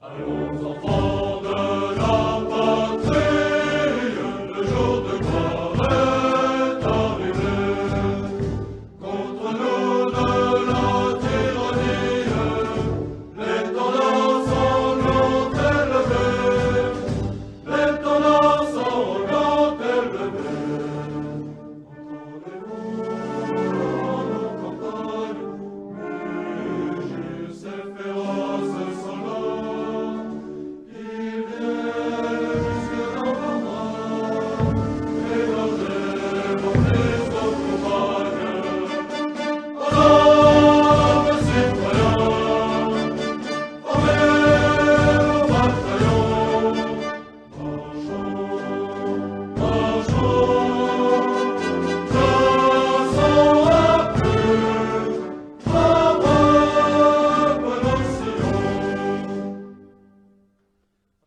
Allons enfants de la patrie, le jour de gloire est arrivé. Contre nous de la tyrannie, l'étendard sanglant est levé. L'étendard sanglant est levé. Entendez-vous nos campagnes, mugir ces féroces soldats?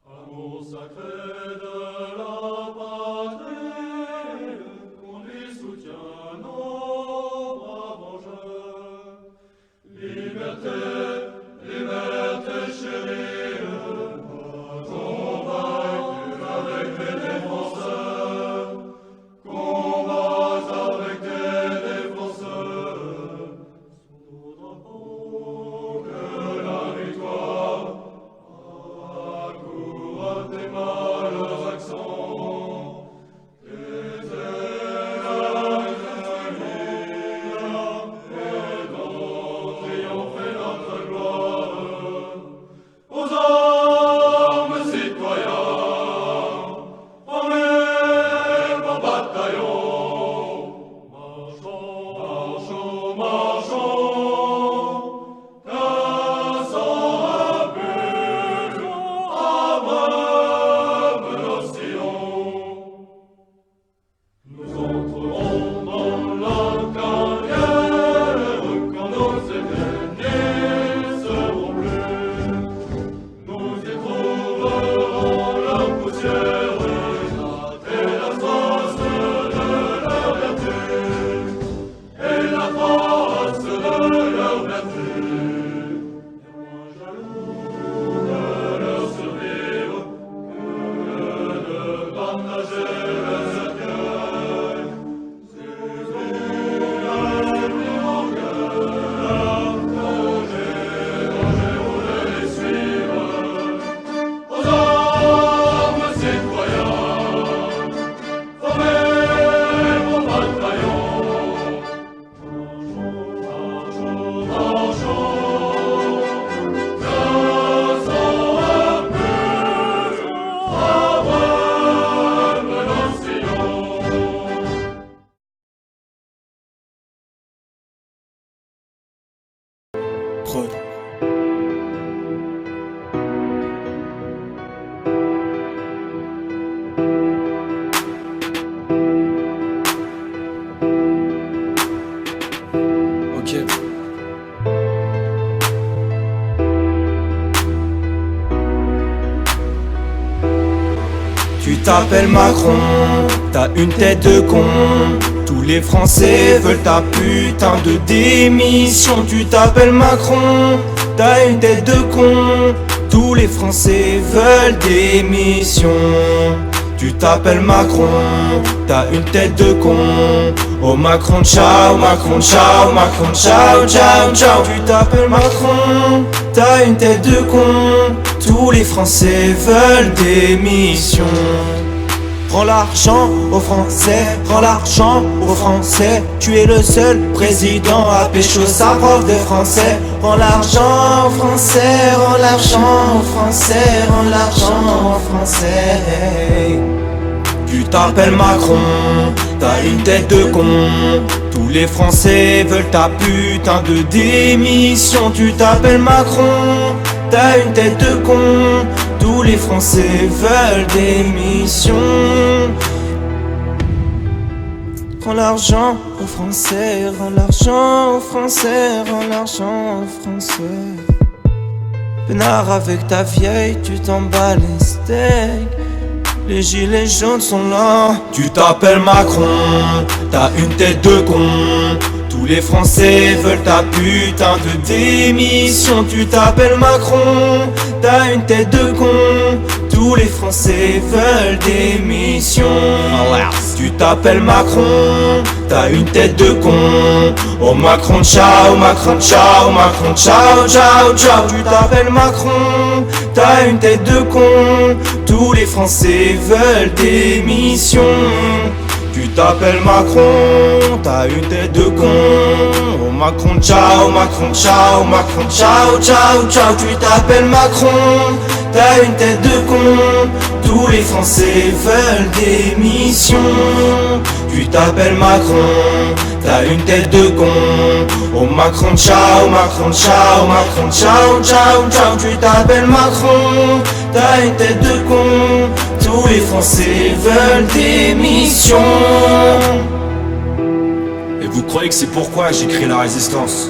Amour sacré de la patrie, conduit, soutient nos braves enjeux. Liberté, liberté chérie, combat avec des défenseurs, combat avec des défenseurs. Sous nos drapeaux que la victoire accourt tes mâles accents, tes ailes et dont triompher notre gloire. Aux armes citoyens, formez vos bataillons. Marchons, marchons, marchons, cassons à but, abreuve nos sillons. Nous entrerons dans la carrière quand nos ennemis seront bleus. Nous y trouverons la poussière et la trace de leur vertu. Et la trace de leur vertu. Moins jaloux de leur survivre que de partager le cercueil. Aux armes citoyens, formez vos bataillons. Marchons, marchons, cassons à but, abreuve nos sillons. Prod. Ok. Tu t'appelles Macron, t'as une tête de con. Tous les Français veulent ta putain de démission. Tu t'appelles Macron, t'as une tête de con. Tous les Français veulent démission. Tu t'appelles Macron, t'as une tête de con. Oh Macron ciao, Macron ciao, Macron ciao, ciao, ciao. Tu t'appelles Macron, t'as une tête de con. Tous les Français veulent démission. Rends l'argent aux Français, rends l'argent aux Français. Tu es le seul président à pécho sa prof de français. Rends l'argent aux Français, rends l'argent aux Français, rends l'argent aux Français. Tu t'appelles Macron, t'as une tête de con. Tous les Français veulent ta putain de démission. Tu t'appelles Macron, t'as une tête de con. Tous les Français veulent démission. Rends l'argent aux Français, rends l'argent aux Français, rends l'argent aux Français. Peinard avec ta vieille, tu t'en bats les steaks. Les gilets jaunes sont là. Tu t'appelles Macron, t'as une tête de con. Tous les Français veulent ta putain de démission. Tu t'appelles Macron, t'as une tête de con. Tous les Français veulent des missions. Tu t'appelles Macron, t'as une tête de con. Oh Macron ciao, Macron ciao, Macron ciao, ciao, ciao. Tu t'appelles Macron, t'as une tête de con. Tous les Français veulent des missions. Tu t'appelles Macron, t'as une tête de con. Oh Macron ciao, Macron ciao, Macron ciao, ciao, ciao. Tu t'appelles Macron, t'as une tête de con. Tous les Français veulent des missions. Tu t'appelles Macron, t'as une tête de con. Oh Macron ciao, Macron ciao, Macron ciao, ciao, ciao. Tu t'appelles Macron, t'as une tête de con. Tous les Français veulent des missions. Et vous croyez que c'est pourquoi j'ai créé la résistance?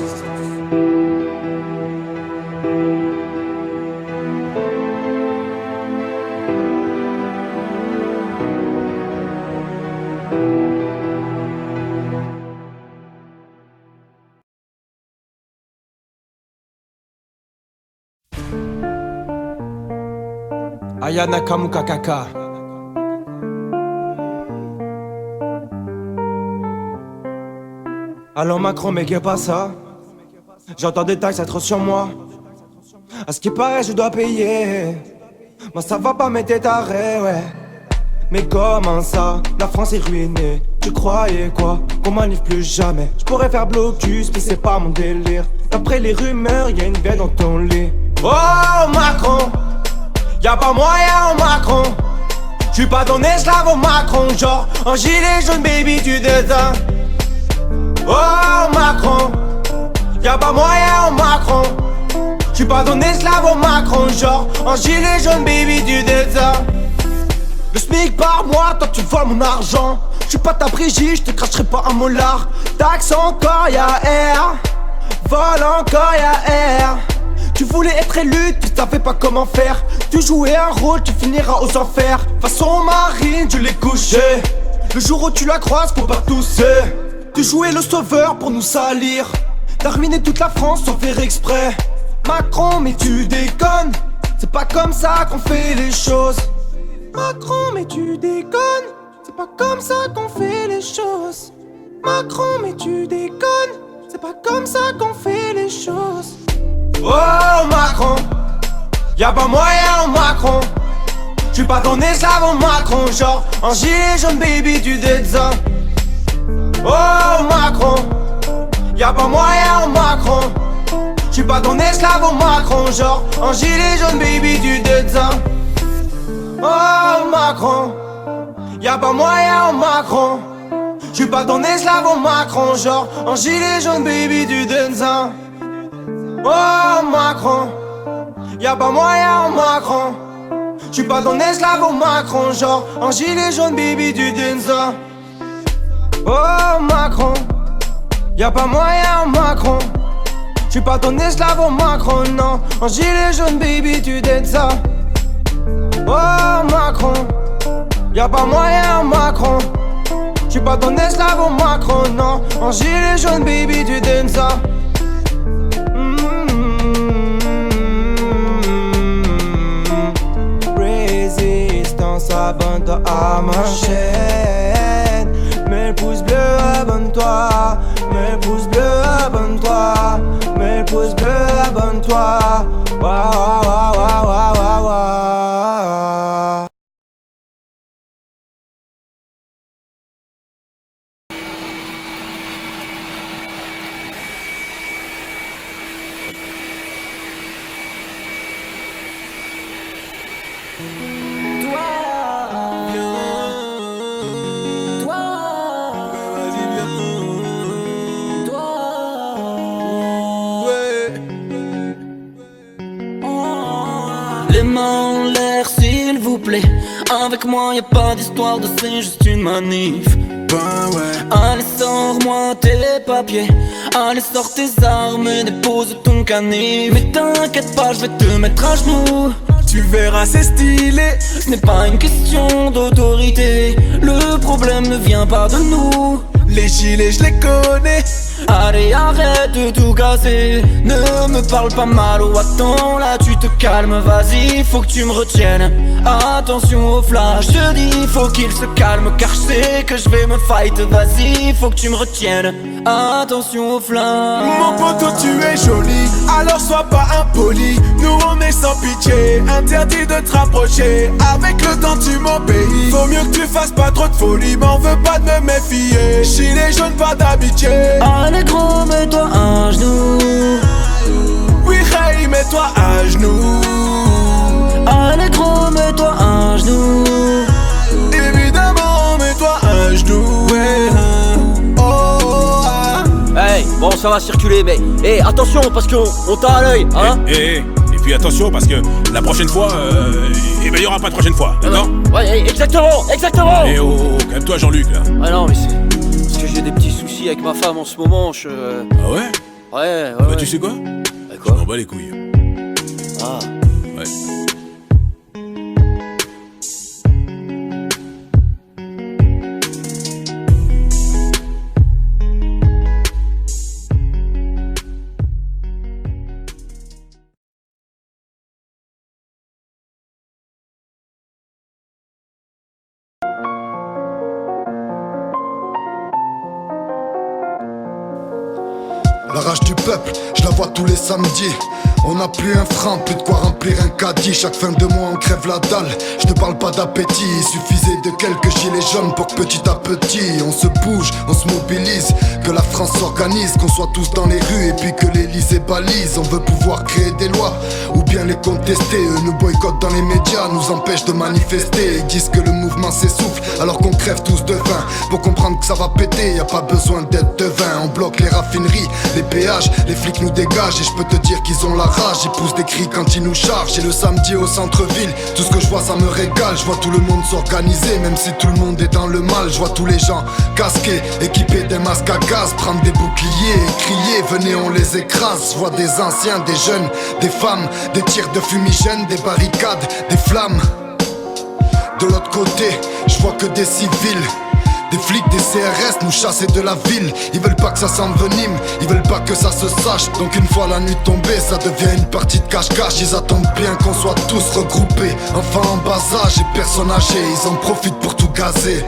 Ayana Kamukakaka. Alors Macron, mais qu'est pas ça? J'entends des taxes être sur moi. À ce qui paraît, je dois payer. Moi ça va pas, mais t'es taré, ouais. Mais comment ça? La France est ruinée. Tu croyais quoi? Qu'on manif plus jamais. Je pourrais faire blocus, mais c'est pas mon délire. D'après les rumeurs, y'a une veine dans ton lit. Oh Macron, y'a pas moyen au Macron. J'suis pas ton esclave au Macron. Genre en gilet jaune baby tu descends. Oh Macron, y'a pas moyen au Macron. J'suis pas ton esclave au Macron. Genre en gilet jaune baby tu descends. Le SMIC par mois, toi tu voles mon argent. J'suis pas ta Brigitte, j'te cracherai pas un molar. Taxe encore y'a air, vol encore y'a air. Tu voulais être élu, tu savais pas comment faire. Tu jouais un rôle, tu finiras aux enfers. Façon Marine, tu l'ai couché. Le jour où tu la croises, faut pas tousser. Tu jouais le sauveur pour nous salir. T'as ruiné toute la France sans faire exprès. Macron, mais tu déconnes. C'est pas comme ça qu'on fait les choses. Macron, mais tu déconnes. C'est pas comme ça qu'on fait les choses. Macron, mais tu déconnes. C'est pas comme ça qu'on fait les choses. Oh Macron, y'a pas moyen au Macron. J'suis pas ton esclave au Macron. Genre en gilet jaune baby tu descends. Oh Macron, y'a pas moyen au Macron. J'suis pas ton esclave au Macron. Genre en gilet jaune baby tu descends. Oh Macron, y'a pas moyen au Macron. J'suis pas ton esclave au Macron. Genre en gilet jaune baby tu descends. Oh Macron, y'a pas moyen au Macron. J'suis pas ton esclave au Macron. Genre en gilet jaune baby du Denza. Oh Macron, y'a pas moyen au Macron. J'suis pas ton esclave au Macron, non. En gilet jaune baby tu Denza. Oh Macron, y'a pas moyen au Macron. J'suis pas ton esclave au Macron, non. En gilet jaune baby tu Denza. Abonne-toi à ma chaîne. Mets le pouce bleu, abonne-toi. Mets le pouce bleu, abonne-toi. Mets le pouce bleu, abonne-toi. Wa wa wa wa wa wa wa. Les mains en l'air s'il vous plaît. Avec moi y'a pas d'histoire de c'est juste une manif. Ben ouais. Allez sors-moi tes papiers. Allez sors tes armes et dépose ton canif. Mais t'inquiète pas je vais te mettre à genoux. Tu verras c'est stylé. Ce n'est pas une question d'autorité. Le problème ne vient pas de nous Les gilets je les connais. Allez arrête de tout casser. Ne me parle pas mal ou attends là tu te calmes. Vas-y faut que tu me retiennes. Attention au flash, je dis faut qu'il se calme. Car je sais que je vais me fight. Vas-y faut que tu me retiennes. Attention au flash. Mon poteau tu es joli, alors sois pas impoli. Nous on est sans pitié, interdit de te rapprocher. Avec le temps tu m'obéis. Vaut mieux que tu fasses pas trop de folie. M'en veux pas de me méfier. Gilet jaune pas d'amitié. Allez gros mets-toi à genoux. Oui hey mets-toi à genoux. Allez gros mets-toi à genoux. Évidemment mets-toi à genoux. Ouais. Oh, ah. Hey, bon ça va circuler mais hey, attention parce qu'on t'a à l'œil hein. Et puis attention parce que la prochaine fois, il y aura pas de prochaine fois, d'accord? Ouais, exactement. Et oh, calme-toi Jean-Luc là. Ah non mais c'est parce que j'ai des petits soucis avec ma femme en ce moment, Ah ouais? Ouais. Bah tu sais quoi? Je Quoi? m'en bats les couilles. Ah. Ouais. La rage du peuple, je la vois tous les samedis. On n'a plus un franc, plus de quoi remplir un caddie. Chaque fin de mois on crève la dalle. Je te parle pas d'appétit, il suffisait de quelques gilets jaunes pour que petit à petit on se bouge, on se mobilise. Que la France s'organise, qu'on soit tous dans les rues et puis que l'Élysée balise. On veut pouvoir créer des lois ou bien les contester. Eux nous boycottent dans les médias, nous empêchent de manifester. Ils disent que le mouvement s'essouffle alors qu'on crève tous de faim. Pour comprendre que ça va péter, y a pas besoin d'être devin. On bloque les raffineries, les péages, les flics nous dégagent. Et je peux te dire qu'ils ont la rage, ils poussent des cris quand ils nous chargent. Et le samedi au centre-ville, tout ce que je vois ça me régale. Je vois tout le monde s'organiser, même si tout le monde est dans le mal. Je vois tous les gens casqués, équipés d'un masque à gaz, prendre des boucliers et crier, venez on les écrase. Je vois des anciens, des jeunes, des femmes, des tirs de fumigène, des barricades, des flammes. De l'autre côté, je vois que des civils, des flics, des CRS nous chasser de la ville. Ils veulent pas que ça s'envenime, ils veulent pas que ça se sache. Donc une fois la nuit tombée, ça devient une partie de cache-cache. Ils attendent bien qu'on soit tous regroupés, enfants en bas âge et personnes âgées. Ils en profitent pour tout gazer.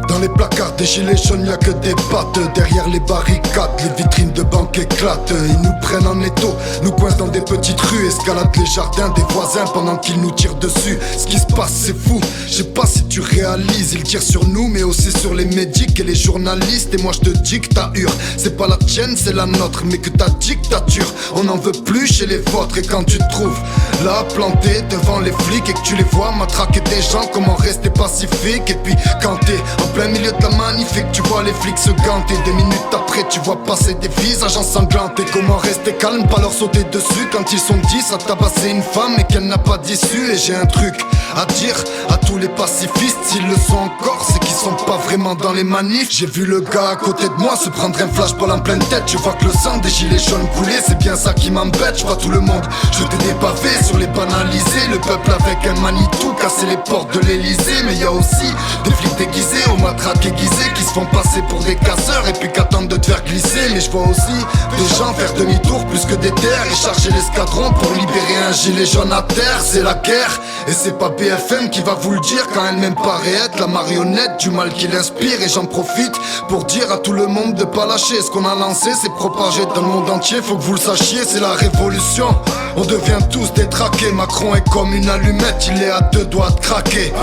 Dans les placards des gilets jaunes, y'a que des pattes. Derrière les barricades, les vitrines de banques éclatent. Ils nous prennent en étau, nous coincent dans des petites rues. Escaladent les jardins des voisins pendant qu'ils nous tirent dessus. Ce qui se passe c'est fou, je sais pas si tu réalises. Ils tirent sur nous mais aussi sur les médics et les journalistes. Et moi je te dis que ta hure, c'est pas la tienne, c'est la nôtre. Mais que ta dictature, on n'en veut plus chez les vôtres. Et quand tu te trouves là planté devant les flics et que tu les vois matraquer des gens, comment rester pacifique? Et puis quand t'es en plein milieu de la manif et que tu vois les flics se ganter, des minutes après tu vois passer des visages ensanglantés. Comment rester calme, pas leur sauter dessus quand ils sont 10 à tabasser une femme et qu'elle n'a pas d'issue? Et j'ai un truc à dire à tous les pacifistes, s'ils le sont encore, c'est qu'ils sont pas vraiment dans les manifs. J'ai vu le gars à côté de moi se prendre un flashball en pleine tête. Je vois que le sang des gilets jaunes coulait, c'est bien ça qui m'embête. Je vois tout le monde jeter des pavés sur les banalisés. Le peuple avec un Manitou casser les portes de l'Elysée. Mais y a aussi des flics déguisés aux matraques aiguisées qui se font passer pour des casseurs et puis qu'attendent de te faire glisser. Mais je vois aussi des gens faire demi-tour plus que des terres et charger l'escadron pour libérer un gilet jaune à terre. C'est la guerre et c'est pas BFM qui va vous le dire quand elle-même paraît être la marionnette du mal qui l'inspire. Et j'en profite pour dire à tout le monde de pas lâcher. Ce qu'on a lancé c'est propagé dans le monde entier, faut que vous le sachiez, c'est la révolution. On devient tous détraqués, Macron est comme une allumette, il est à deux doigts de craquer.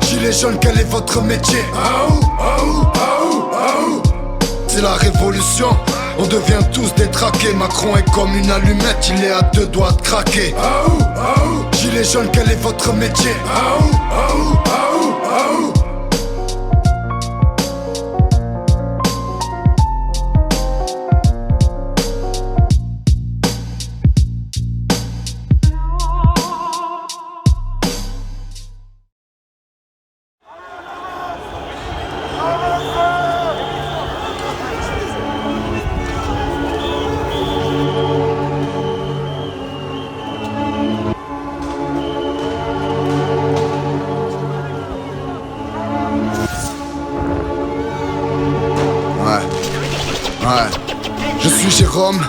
Gilet jaune, quel est votre métier? C'est la révolution, on devient tous détraqués. Macron est comme une allumette, il est à deux doigts de craquer. Gilet jaune, quel est votre métier? Je suis Jérôme.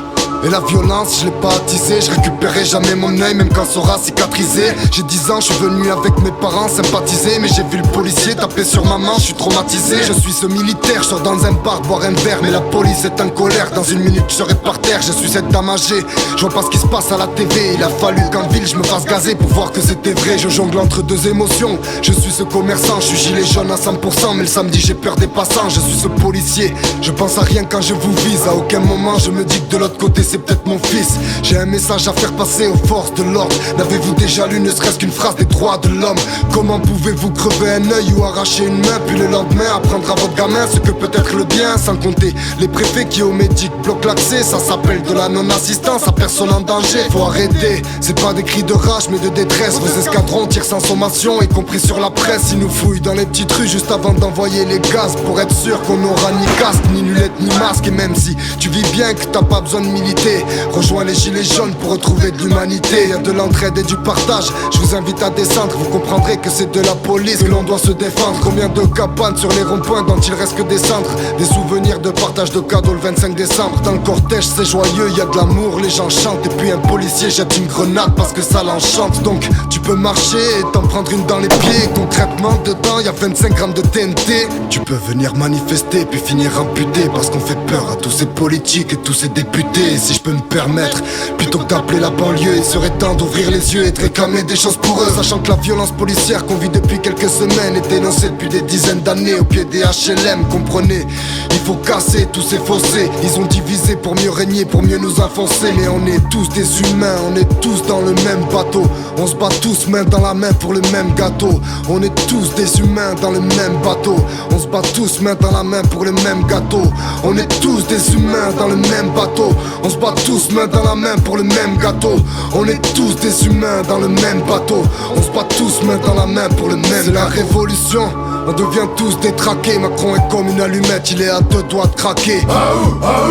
Et la violence, je l'ai pas attisée. Je récupérerai jamais mon œil, même quand ça aura cicatrisé. J'ai 10 ans, je suis venu avec mes parents sympathiser. Mais j'ai vu le policier taper sur ma main, je suis traumatisé. Je suis ce militaire, je sors dans un bar boire un verre. Mais la police est en colère, dans une minute je serai par terre. Je suis cette dame âgée, je vois pas ce qui se passe à la TV. Il a fallu qu'en ville je me fasse gazer pour voir que c'était vrai. Je jongle entre deux émotions, je suis ce commerçant. Je suis gilet jaune à 100%, mais le samedi j'ai peur des passants. Je suis ce policier, je pense à rien quand je vous vise. À aucun moment je me dis que de l'autre côté c'est peut-être mon fils. J'ai un message à faire passer aux forces de l'ordre. N'avez-vous déjà lu ne serait-ce qu'une phrase des droits de l'homme? Comment pouvez-vous crever un œil ou arracher une main, puis le lendemain apprendre à votre gamin ce que peut être le bien? Sans compter les préfets qui au médic bloquent l'accès. Ça s'appelle de la non-assistance à personne en danger. Faut arrêter, c'est pas des cris de rage mais de détresse. Vos escadrons tirent sans sommation, y compris sur la presse. Ils nous fouillent dans les petites rues juste avant d'envoyer les gaz, pour être sûr qu'on n'aura ni casque, ni lunettes, ni masque. Et même si tu vis bien que t'as pas besoin de militer, rejoins les gilets jaunes pour retrouver de l'humanité. Y'a de l'entraide et du partage, je vous invite à descendre. Vous comprendrez que c'est de la police que l'on doit se défendre. Combien de cabanes sur les ronds-points dont il reste que des cendres. Des souvenirs de partage de cadeaux le 25 décembre. Dans le cortège c'est joyeux, y'a de l'amour, les gens chantent. Et puis un policier jette une grenade parce que ça l'enchante. Donc tu peux marcher et t'en prendre une dans les pieds. Concrètement dedans y'a 25 grammes de TNT. Tu peux venir manifester puis finir amputé, parce qu'on fait peur à tous ces politiques et tous ces députés. Et si je peux me permettre, plutôt que d'appeler la banlieue, il serait temps d'ouvrir les yeux et de réclamer des choses pour eux. Sachant que la violence policière qu'on vit depuis quelques semaines est dénoncée depuis des dizaines d'années au pied des HLM. Comprenez, il faut casser tous ces fossés. Ils ont divisé pour mieux régner, pour mieux nous enfoncer. Mais on est tous des humains, on est tous dans le même bateau. On se bat tous main dans la main pour le même gâteau. On est tous des humains dans le même bateau. On se bat tous main dans la main pour le même gâteau. On est tous des humains dans le même bateau. On se bat tous main dans la main pour le même gâteau. On est tous des humains dans le même bateau. On se bat tous main dans la main pour le même. C'est la révolution, on devient tous détraqués. Macron est comme une allumette, il est à 2 doigts de craquer.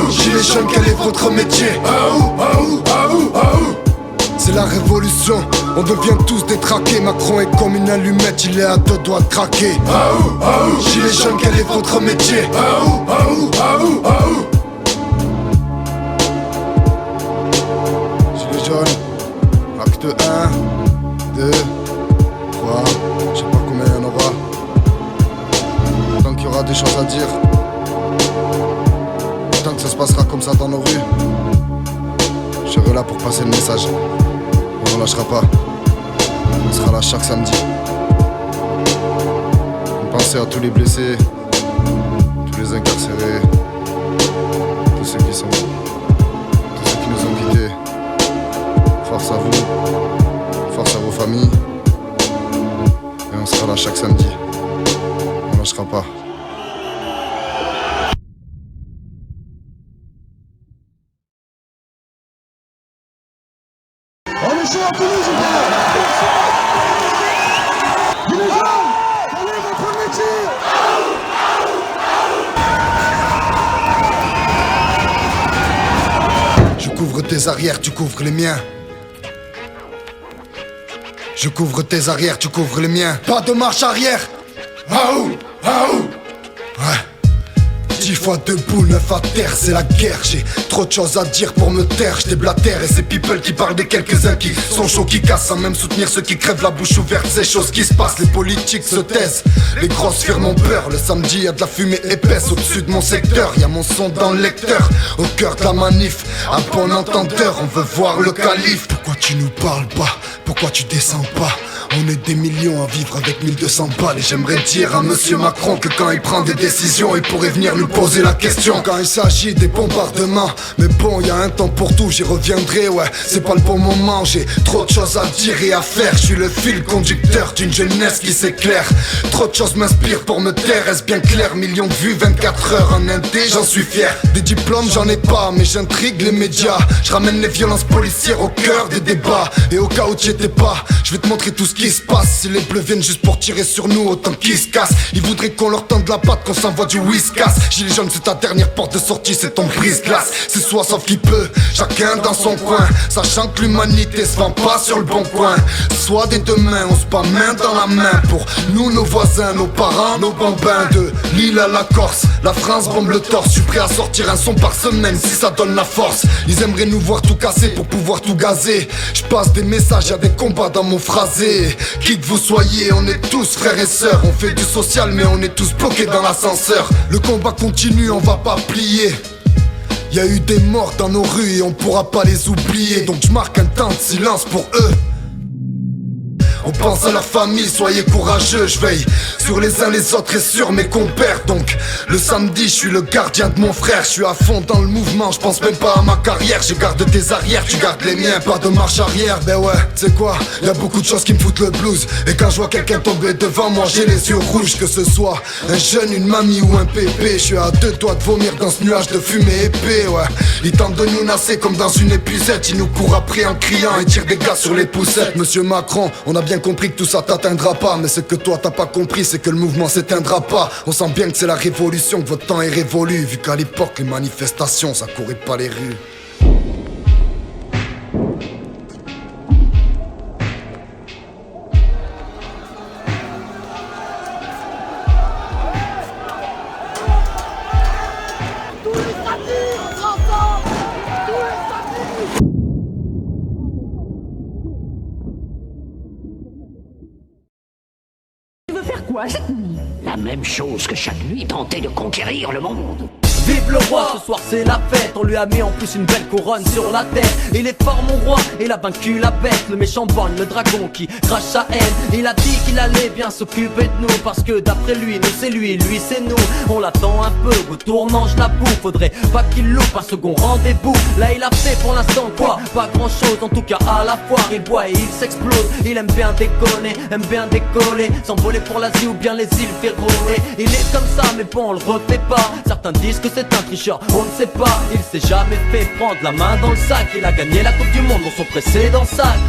Gilets jaunes, quel est votre métier? C'est la révolution, on devient tous détraqués. Macron est comme une allumette, il est à 2 doigts de craquer. Gilets jaunes, quel est votre métier? Gilets jaunes, acte 1, 2, 3, je sais pas combien il y en aura. Tant qu'il y aura des choses à dire, tant que ça se passera comme ça dans nos rues, je serai là pour passer le message. On ne lâchera pas, on sera là chaque samedi. Pensez à tous les blessés, tous les incarcérés, tous ceux qui sont, tous ceux qui nous ont quittés. Force à vous, force à vos familles. Et on sera là chaque samedi, on ne lâchera pas. On est chaud à Toulouse, les gars! Gilets jaunes, quel est votre métier? Je couvre tes arrières, tu couvres les miens. Je couvre tes arrières, tu couvres les miens. Pas de marche arrière. Aou, aou. Ouais. 10 fois debout, 9 à terre, c'est la guerre. J'ai trop de choses à dire pour me taire. Je déblatère et ces people qui parlent des quelques-uns qui sont chauds, qui cassent sans même soutenir ceux qui crèvent la bouche ouverte. Ces choses qui se passent, les politiques se taisent. Les grosses firmes ont peur. Le samedi y'a de la fumée épaisse au-dessus de mon secteur. Y'a mon son dans le lecteur, au cœur de la manif. Un bon entendeur, on veut voir le calife. Pourquoi tu nous parles pas? Pourquoi tu descends pas? On est des millions à vivre avec 1200 balles. Et j'aimerais dire à monsieur Macron que quand il prend des décisions, il pourrait venir nous poser la question. Quand il s'agit des bombardements, mais bon, y a un temps pour tout, j'y reviendrai, ouais. C'est pas le bon moment, j'ai trop de choses à dire et à faire. Je suis le fil conducteur d'une jeunesse qui s'éclaire. Trop de choses m'inspirent pour me taire, est-ce bien clair? Millions de vues, 24 heures en indé, j'en suis fier. Des diplômes, j'en ai pas, mais j'intrigue les médias. Je ramène les violences policières au cœur des débats. Et au cas où tu étais t'inquiétez pas, je vais te montrer tout ce qui se passe. Si les bleus viennent juste pour tirer sur nous, autant qu'ils se cassent. Ils voudraient qu'on leur tende la patte, qu'on s'envoie du whiskas. Gilet jaune c'est ta dernière porte de sortie, c'est ton brise-glace. C'est soi sauf qui peut, chacun dans son coin, sachant que l'humanité se vend pas sur le bon coin. Soit des deux mains, on se bat main dans la main. Pour nous, nos voisins, nos parents, nos bambins. De l'île à la Corse, la France bombe le torse. Je suis prêt à sortir un son par semaine si ça donne la force. Ils aimeraient nous voir tout casser pour pouvoir tout gazer. Je passe des messages, y'a des combats dans mon phrasé. Qui que vous soyez, on est tous frères et sœurs. On fait du social mais on est tous bloqués dans l'ascenseur. Le combat continue, on va pas plier. Y'a eu des morts dans nos rues et on pourra pas les oublier. Donc je marque un temps de silence pour eux. On pense à la famille, soyez courageux. Je veille sur les uns les autres et sur mes compères. Donc le samedi je suis le gardien de mon frère. Je suis à fond dans le mouvement, je pense même pas à ma carrière. Je garde tes arrières, tu gardes les miens. Pas de marche arrière, ben ouais, tu sais quoi, y'a beaucoup de choses qui me foutent le blues. Et quand je vois quelqu'un tomber devant moi, j'ai les yeux rouges. Que ce soit un jeune, une mamie ou un pépé, je suis à deux doigts de vomir dans ce nuage de fumée épais, ouais. Ils tentent de nous nasser comme dans une épuisette. Ils nous courent après en criant et tirent des gars sur les poussettes. Monsieur Macron, on a bien compris que tout ça t'atteindra pas. Mais ce que toi t'as pas compris, c'est que le mouvement s'éteindra pas. On sent bien que c'est la révolution, que votre temps est révolu. Vu qu'à l'époque les manifestations ça courait pas les rues. Quoi cette nuit? La même chose que chaque nuit, tenter de conquérir le monde. Vive le roi, ce soir c'est la fête. On lui a mis en plus une belle couronne sur la tête. Il est fort mon roi, il a vaincu la bête. Le méchant borgne, le dragon qui crache sa haine. Il a dit qu'il allait bien s'occuper de nous. Parce que d'après lui, nous c'est lui c'est nous. On l'attend un peu, au tournant je la bouffe. Faudrait pas qu'il loupe un second rendez-vous. Là il a fait pour l'instant quoi? Pas grand chose, en tout cas à la foire. Il boit et il s'explose, il aime bien déconner, aime bien décoller, s'envoler pour l'Asie ou bien les îles Féroé. Il est comme ça mais bon on le refait pas. Certains disent que c'est un tricheur, on ne sait pas. Il s'est jamais fait prendre la main dans le sac. Il a gagné la Coupe du Monde dans son précédent sac.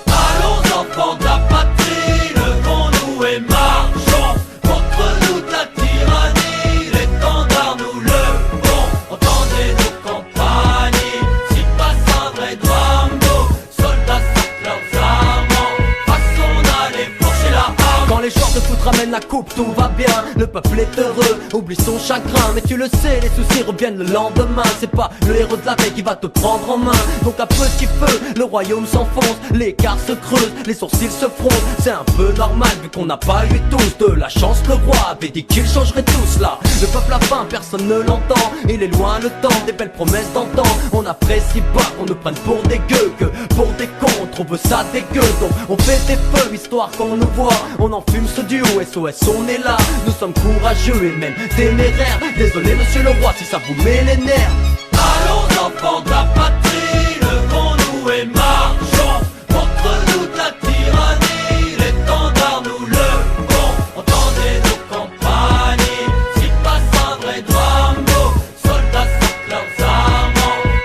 Allons enfants de la patrie, levons-nous et marchons contre toute la tyrannie. L'étendard nous levons, entendez nos compagnies. S'il passe un vrai Drambo, soldats sortent leurs armes, façon d'aller fourcher la arme. Quand les joueurs de foot ramènent la coupe, tout va bien. Le peuple est heureux, oublie son chagrin. Mais tu le sais, les soucis reviennent le lendemain. C'est pas le héros de la veille qui va te prendre en main. Donc à petit feu, le royaume s'enfonce. L'écart se creuse, les sourcils se frondent. C'est un peu normal vu qu'on n'a pas eu tous de la chance. Le roi avait dit qu'il changerait tout cela. Le peuple a faim, personne ne l'entend. Il est loin le temps des belles promesses d'antan. On apprécie pas qu'on nous prenne pour des gueux, que pour des cons on trouve ça dégueu. Donc on fait des feux histoire qu'on nous voit. On en fume ce duo, SOS on est là. Nous sommes courageux et même téméraires. Désolé monsieur le roi si ça vous met les nerfs. Allons enfants de la patrie, levons-nous et marchons contre toute la tyrannie. L'étendard nous levons, entendez nos compagnies. S'il passe un vrai Drambo, soldats sortent leurs armes,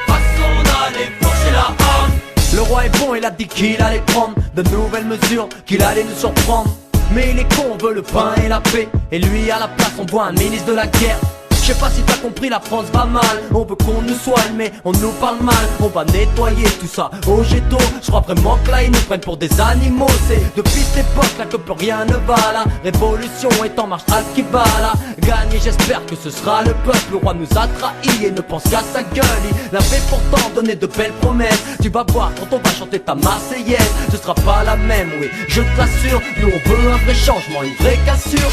façon d'aller fourcher la arme. Le roi est bon, il a dit qu'il allait prendre de nouvelles mesures, qu'il allait nous surprendre. Mais il est con, on veut le pain et la paix. Et lui à la place on voit un ministre de la guerre. Je sais pas si t'as compris, la France va mal. On veut qu'on nous soigne mais on nous parle mal. On va nettoyer tout ça au ghetto. Je crois vraiment que là ils nous prennent pour des animaux. C'est depuis cette époque là que plus rien ne va. La révolution est en marche, hâte qui va là gagner, j'espère que ce sera le peuple. Le roi nous a trahis et ne pense qu'à sa gueule. Il avait pourtant donné de belles promesses. Tu vas voir quand on va chanter ta Marseillaise, ce sera pas la même, oui, je te l'assure. Nous on veut un vrai changement, une vraie cassure.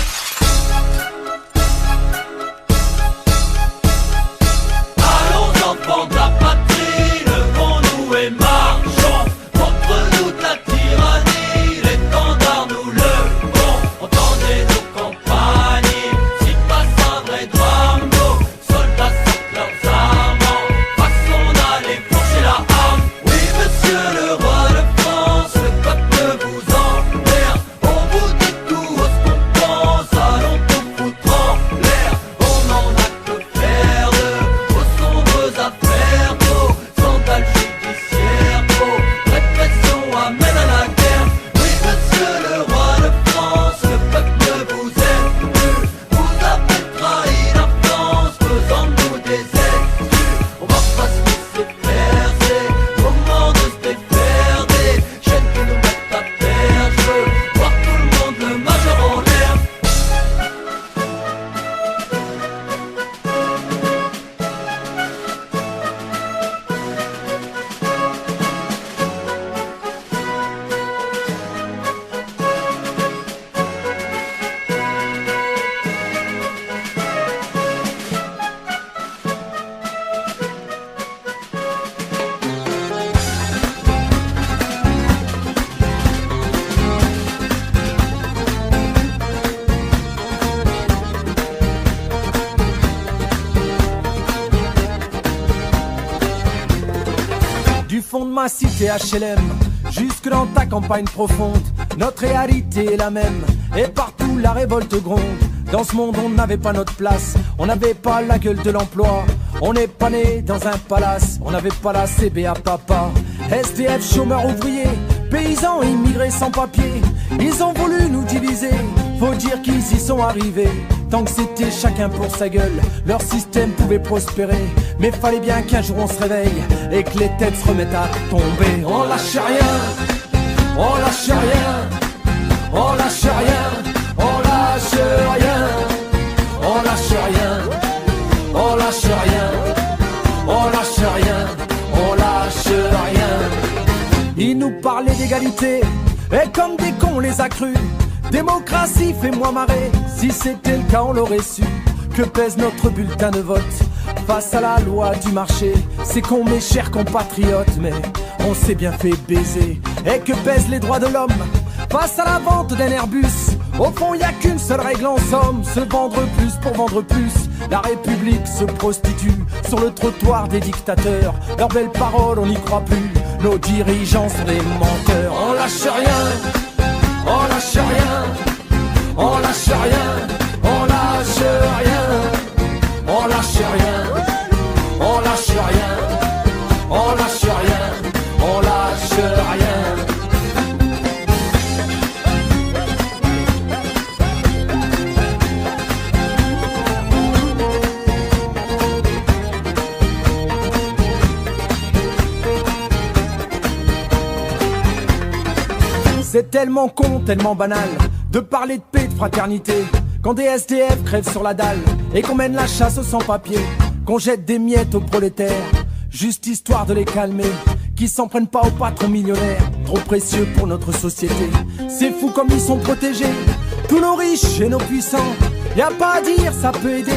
Enfants de la patrie, levons-nous et marchons contre toute la tyrannie. L'étendard nous levons, entendez nos compagnies. S'il passe un vrai Drambo, soldats sortent leurs armes, façon d'aller fourcher la arme. Oui monsieur le roi de France, le peuple vous emmerde. On vous dit tout ce qu'on pense. fond de ma cité HLM, jusque dans ta campagne profonde, notre réalité est la même, et partout la révolte gronde. Dans ce monde on n'avait pas notre place, on n'avait pas la gueule de l'emploi, on n'est pas né dans un palace, on n'avait pas la CBA papa. SDF, chômeurs, ouvriers, paysans, immigrés sans papier, ils ont voulu nous diviser, faut dire qu'ils y sont arrivés. Tant que c'était chacun pour sa gueule, leur système pouvait prospérer. Mais fallait bien qu'un jour on se réveille et que les têtes se remettent à tomber. On lâche rien, on lâche rien, on lâche rien, on lâche rien, on lâche rien, on lâche rien, on lâche rien, on lâche rien. Ils nous parlaient d'égalité et comme des cons on les a crus. Démocratie, fais-moi marrer, si c'était le cas on l'aurait su. Que pèse notre bulletin de vote face à la loi du marché? C'est con mes chers compatriotes, mais on s'est bien fait baiser. Et que pèsent les droits de l'homme face à la vente d'un Airbus? Au fond y a qu'une seule règle en somme, se vendre plus pour vendre plus. La République se prostitue sur le trottoir des dictateurs. Leurs belles paroles on n'y croit plus, nos dirigeants sont des menteurs. On lâche rien, on lâche rien, on lâche rien, on lâche rien, on lâche rien, on lâche rien, on lâche rien, on lâche rien. C'est tellement con, tellement banal de parler de paix, de fraternité, quand des SDF crèvent sur la dalle et qu'on mène la chasse aux sans-papiers, qu'on jette des miettes aux prolétaires, juste histoire de les calmer, qui s'en prennent pas aux patrons millionnaires, trop précieux pour notre société. C'est fou comme ils sont protégés, tous nos riches et nos puissants. Y a pas à dire, ça peut aider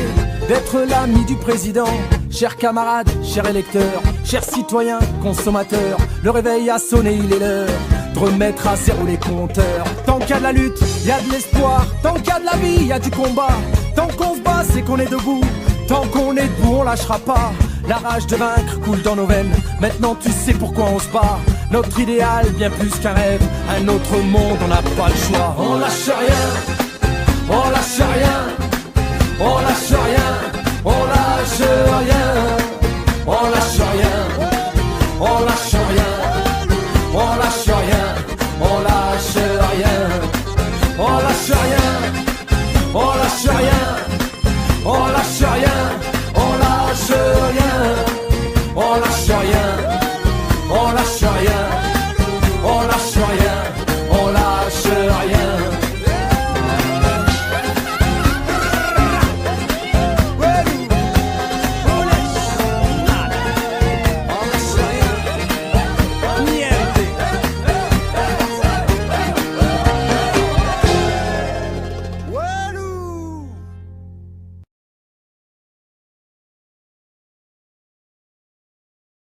d'être l'ami du président. Chers camarades, chers électeurs, chers citoyens, consommateurs, le réveil a sonné, il est l'heure de remettre à zéro les compteurs. Tant qu'il y a de la lutte, il y a de l'espoir. Tant qu'il y a de la vie, il y a du combat. Tant qu'on se bat, c'est qu'on est debout. Tant qu'on est debout, on lâchera pas. La rage de vaincre coule dans nos veines. Maintenant tu sais pourquoi on se bat. Notre idéal, bien plus qu'un rêve. Un autre monde, on n'a pas le choix. On lâche rien, on lâche rien, on lâche rien, on lâche rien, on lâche rien, on lâche rien, on lâche rien, on lâche rien, on lâche rien, on lâche rien.